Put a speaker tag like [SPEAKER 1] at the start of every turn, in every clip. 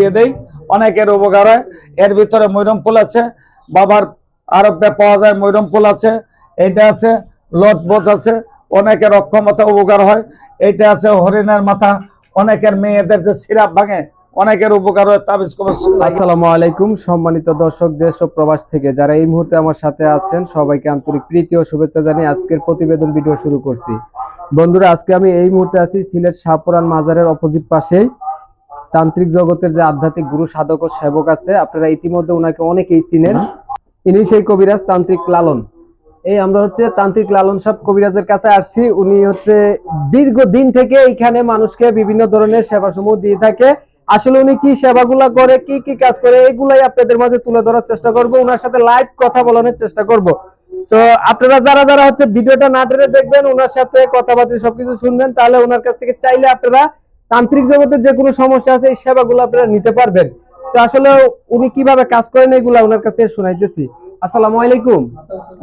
[SPEAKER 1] দিয়ে দেই, অনেকের উপকার হয়। এর ভিতরে ময়রম ফুল আছে, বাবার আরবে পাওয়া যায় ময়রম ফুল আছে, এইটা আছে লটবট আছে, অনেকের অক্ষমতা উপকার হয়। এইটা আছে হরিণের মাথা, অনেকের মেয়েদের যে সিরাপ ভাঙে অনেকের উপকার হয়। তাবিজ কবজ।
[SPEAKER 2] আসসালামু আলাইকুম সম্মানিত দর্শক দেশ ও প্রবাস থেকে যারা এই মুহূর্তে আমার সাথে আছেন সবাইকে আন্তরিক প্রীতি ও শুভেচ্ছা জানিয়ে আজকের প্রতিবেদন ভিডিও শুরু করছি। বন্ধুরা, আজকে আমি এই মুহূর্তে আছি সিলেট শাহপুরান মাজারের অপোজিট পাশেই। তান্ত্রিক জগতের যে আধ্যাত্মিক গুরু সাধক ও সেবক আছে, আপনারা ইতিমধ্যে ওনাকে অনেকেই চিনেন। ইনি সেই কবিরাজ তান্ত্রিক লালন। এই আমরা হচ্ছে তান্ত্রিক লালন সাহেব কবিরাজের কাছে আসছি। উনি হচ্ছে দীর্ঘদিন থেকে এখানে মানুষকে বিভিন্ন ধরনের সেবা সমূহ দিয়ে থাকে। আসলে উনি কি সেবাগুলা করে, কি কি কাজ করে, এগুলাই আপনাদের মাঝে তুলে ধরার চেষ্টা করব, ওনার সাথে লাইভ কথা বলানোর চেষ্টা করব। তো আপনারা যারা যারা হচ্ছে ভিডিওটা না টেনে দেখবেন, ওনার সাথে কথাবার্তা সবকিছু শুনবেন, তাহলে ওনার কাছ থেকে চাইলে আপনারা তান্ত্রিক জগতের যে কোনো সমস্যা আছে এই সেবাগুলো আপনারা নিতে পারবেন। তো আসলে উনি কিভাবে কাজ করেন এগুলা ওনার কাছ থেকে শোনাইতেছি। আসসালামু আলাইকুম।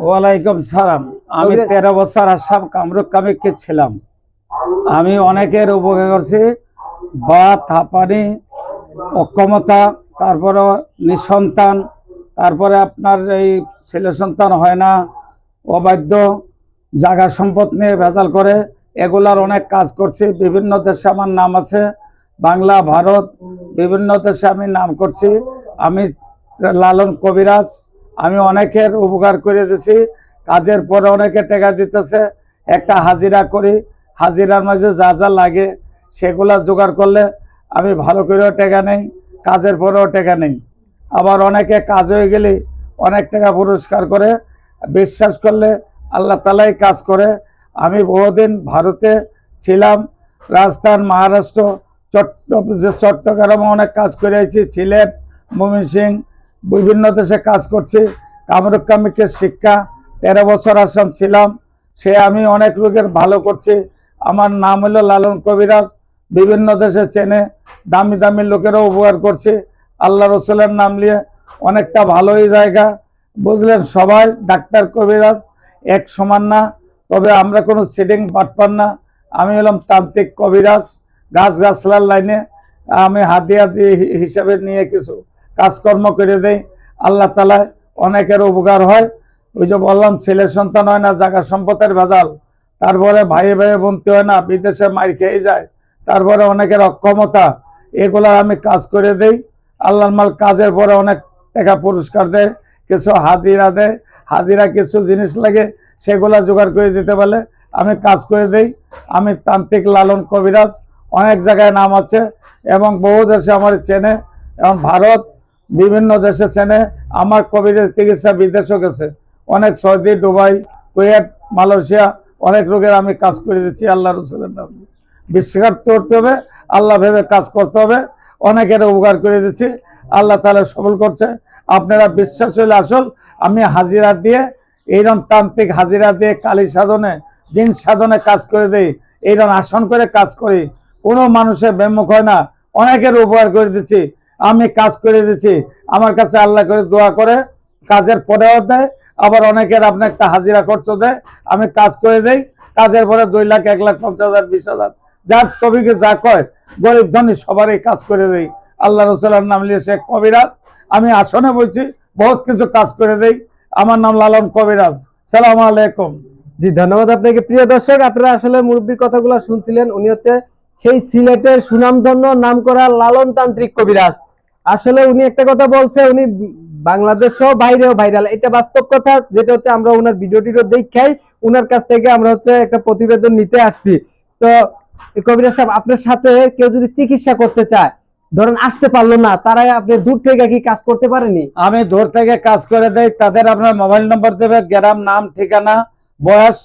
[SPEAKER 1] ওয়ালাইকুম সালাম। আমি 13 বছর আসাম কামরূপ কামিকে ছিলাম। আমি অনেকের উপকার করছি। বাত, হাঁপানি, অক্ষমতা, তারপরে নিঃসন্তান, তারপরে আপনার এই ছেলে সন্তান হয় না, অবাধ্য, জায়গা সম্পদ নিয়ে ভেজাল করে, এগুলার অনেক কাজ করছি। বিভিন্ন দেশে আমার নাম আছে, বাংলা, ভারত, বিভিন্ন দেশে আমি নাম করছি। আমি লালন কবিরাজ। আমি অনেকের উপকার করে দিছি। কাজের পরে অনেকে টাকা দিতেছে, একটা হাজিরা করি, হাজিরার মাঝে যা যা লাগে সেগুলা জোগাড় করলে আমি ভালো করেও টাকা নেই, কাজের পরেও টাকা নেই। আবার অনেকে কাজ হয়ে গেলে অনেক টাকা পুরস্কার করে। বিশ্বাস করলে আল্লাহ তালাই কাজ করে। আমি বহুদিন ভারতে ছিলাম, রাজস্থান, মহারাষ্ট্র, চট্টগ্রামে অনেক কাজ করে আছি, সিলেট, ময়মনসিংহ, বিভিন্ন দেশে কাজ করছি। কামরূপ কামিকের শিক্ষা 13 বছর আসাম ছিলাম, সে আমি অনেক লোকের ভালো করছি। আমার নাম হলো লালন কবিরাজ। বিভিন্ন দেশে চেনে, দামি দামি লোকেরও উপকার করছে। আল্লাহ রসুলের নাম নিয়ে অনেকটা ভালোই জায়গা, বুঝলেন। সবাই ডাক্তার কবিরাজ এক সমান না, তবে আমরা কোনো সিডিং বাটপার না। আমি হলাম তান্ত্রিক কবিরাজ। গাছগাছলার লাইনে আমি হাতিয়া দিয়ে হিসাবে নিয়ে কিছু কাজকর্ম করে দেই। আল্লাহ তালা অনেকের উপকার হয়। ওই যে বললাম, ছেলে সন্তান হয় না, জায়গা সম্পদের ভেজাল, তারপরে ভাইয়ে ভাইয়ে বনতে হয় না, বিদেশে মার খেয়ে যায়, তারপরে অনেকের অক্ষমতা, এগুলো আমি কাজ করে দেই। আল্লাহর মাল কাজের পরে অনেক টাকা পুরস্কার দেয়, কিছু হাজিরা দেয়, হাজিরা কিছু জিনিস লাগে সেগুলা জোগাড় করে দিতে পারলে আমি কাজ করে দেই। আমি তান্ত্রিক লালন কবিরাজ, অনেক জায়গায় নাম আছে এবং বহু দেশে আমার চেনে, এবং ভারত বিভিন্ন দেশে চেনে। আমার কবিরের চিকিৎসা বিদেশও গেছে, অনেক সৌদি, দুবাই, কুয়েত, মালয়েশিয়া, অনেক রোগের আমি কাজ করে দিচ্ছি। আল্লাহ রসুলের নাম বিশ্বাস করতে হবে, আল্লাহ ভেবে কাজ করতে হবে। অনেকের উপকার করে দিচ্ছি, আল্লাহ তাআলা সফল করছে। আপনারা বিশ্বাস হলে আসল। আমি হাজিরা দিয়ে, এইরকম তান্ত্রিক হাজিরা দিয়ে কালী সাধনে, জিন সাধনে কাজ করে দিই, এইরকম আসন করে কাজ করি। কোনো মানুষের বেমুখ হয় না, অনেকের উপকার করে দিচ্ছি, আমি কাজ করে দিচ্ছি। আমার কাছে আল্লাহ করে দোয়া করে কাজের পরেও দেয়। আবার অনেকের আপনার একটা হাজিরা খরচ দেয়, আমি কাজ করে দেই। কাজের পরে 2 লাখ, 1 লাখ, 50,000, 20,000, যার তবিকে যা কয়, গরিব ধনী সবারই কাজ করে দেই। আল্লাহ রসুলের নাম নিয়ে সে কবিরাজ। আমি আসনে বলছি, বহুত কিছু কাজ করে দেই। আমার নাম লালন কবিরাজ। সালাম আলাইকুম।
[SPEAKER 2] জি, ধন্যবাদ আপনাকে। প্রিয় দর্শক, আপনারা আসলে মুরব্বীর কথাগুলো শুনছিলেন। উনি হচ্ছে সেই সিলেটের সুনামধন্য নামকরা লালন তান্ত্রিক কবিরাজ। আসলে উনি একটা কথা বলছে, উনি বাংলাদেশ সহ বাইরেও ভাইরাল, এটা বাস্তব কথা। যেটা হচ্ছে আমরা ওনার ভিডিওটিও দেখাই, ওনার কাছ থেকে আমরা হচ্ছে একটা প্রতিবেদন নিতে আসছি। তো কবিরাজ সাহেব, আপনার সাথে কেউ যদি চিকিৎসা করতে চায়, ধরেন আসতে পারলো না, তারাই আপনি দূর থেকে কি কাজ করতে পারেনি?
[SPEAKER 1] আমি দূর থেকে কাজ করে দেই। তাদের আপনার মোবাইল নম্বর দেবে, গ্রাম, নাম, ঠিকানা, বয়স,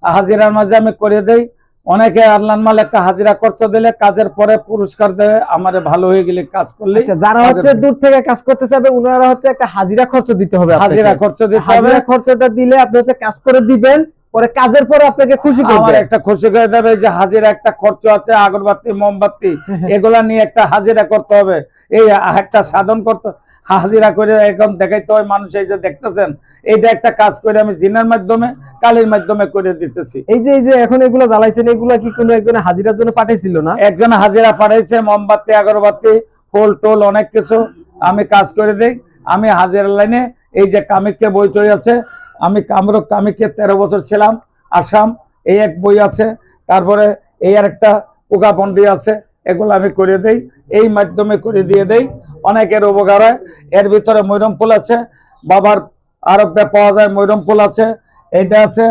[SPEAKER 1] হাজিরার মাঝে আমি করে দেই। অনেকে আল্লাহর মাল একটা হাজিরা খরচ দিলে কাজের পরে পুরস্কার দেবে, আমারে ভালো হয়ে গেলে কাজ করলে।
[SPEAKER 2] যারা হচ্ছে দূর থেকে কাজ করতে চাবে, ওনারা হচ্ছে একটা হাজিরা খরচ দিতে হবে।
[SPEAKER 1] হাজিরা খরচ দিতে হবে।
[SPEAKER 2] হাজিরা খরচটা দিলে আপনি হচ্ছে কাজ করে দিবেন, পরে কাজের পরে আপনাকে খুশি করবে,
[SPEAKER 1] একটা খুশি করে দেবে যে হাজিরা একটা খরচ আছে, আগরবাতি, মোমবাতি, এগুলা নিয়ে একটা হাজিরা করতে হবে। এই একটা সাধন করতে হাজিরা করে এরকম দেখাইতে হয় মানুষ। এই যে দেখতেছেন, এইটা একটা কাজ করে আমি জিনের মাধ্যমে, কালীর মাধ্যমে করে দিতেছি।
[SPEAKER 2] এই যে এখন এগুলো জ্বালাইছেন, এগুলা কি কোনো একজনে হাজিরার জন্য পাঠাইছিল না?
[SPEAKER 1] একজন হাজিরা পাঠাইছে, মোমবাতি, আগরবাতি, খোল টোল অনেক কিছু আমি কাজ করে দিই। আমি হাজিরা লাইনে এই যে কামিককে বই টই আছে, আমি কামরূপ কামিককে 13 বছর ছিলাম আসাম, এই এক বই আছে, তারপরে এই আর একটা উকাপন্ডি আছে, এগুলো আমি করে দেই, এই মাধ্যমে করে দিয়ে দেই, অনেকের উপকার হয়। এর ভিতরে ময়রম ফুল আছে, বাবার আরবে পাওয়া যায় ময়রম ফুল আছে, এইটা আছে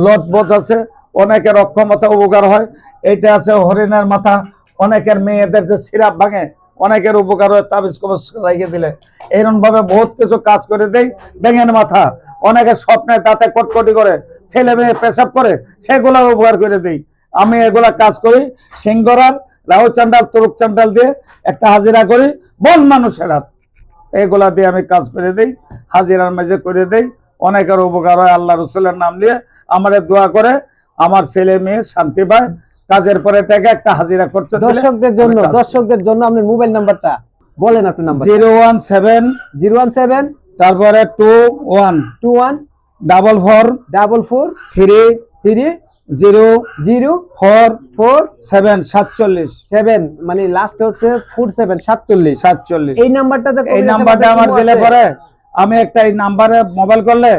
[SPEAKER 1] লটবোধ আছে, অনেকের অক্ষমতা উপকার হয়। এইটা আছে হরিণের মাথা, অনেকের মেয়েদের যে সিরাপ ভাঙে অনেকের উপকার হয় তাবিজ কবজ লাগিয়ে দিলে। এরকম ভাবে বহুত কিছু কাজ করে দেই। ব্যাঙের মাথা, অনেকের স্বপ্নে তাতে কটকটি করে, ছেলে মেয়ে পেশাব করে, সেগুলো উপকার করে দেই। আমি এগুলা কাজ করি। সিংহরার রাহু চান্ডাল তুরুক চান্ডাল দিয়ে একটা হাজিরা করি, বন মানুষের হাত, এগুলা দিয়ে আমি কাজ করে দেই, হাজিরার মাঝে করে দেই। অনেকের উপকার হয়। আল্লাহ রসুলের নাম নিয়ে আমারে দোয়া করে, আমার ছেলে মেয়ে শান্তি পায়। কাজের পরে টাকা একটা হাজিরা করছে।
[SPEAKER 2] দর্শকদের জন্য আপনার মোবাইল নাম্বারটা বলেন, আপনার নাম্বার
[SPEAKER 1] 017 তারপরে 21 44 3
[SPEAKER 2] মানে লাস্ট হচ্ছে 47 এই নাম্বারটাতে
[SPEAKER 1] এই নাম্বারটা আমার দিলে পরে আমি একটা এই নাম্বারে মোবাইল করলে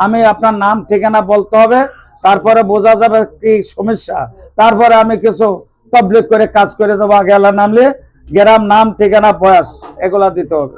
[SPEAKER 1] আমি আপনার নাম ঠিকানা বলতে হবে, তারপরে বোঝা যাবে কি সমস্যা, তারপরে আমি কিছু তবলিগ করে কাজ করে দেবো। আগে আল্লাহ নাম নিয়ে গ্রাম নাম ঠিকানা বয়স এগুলা দিতে হবে।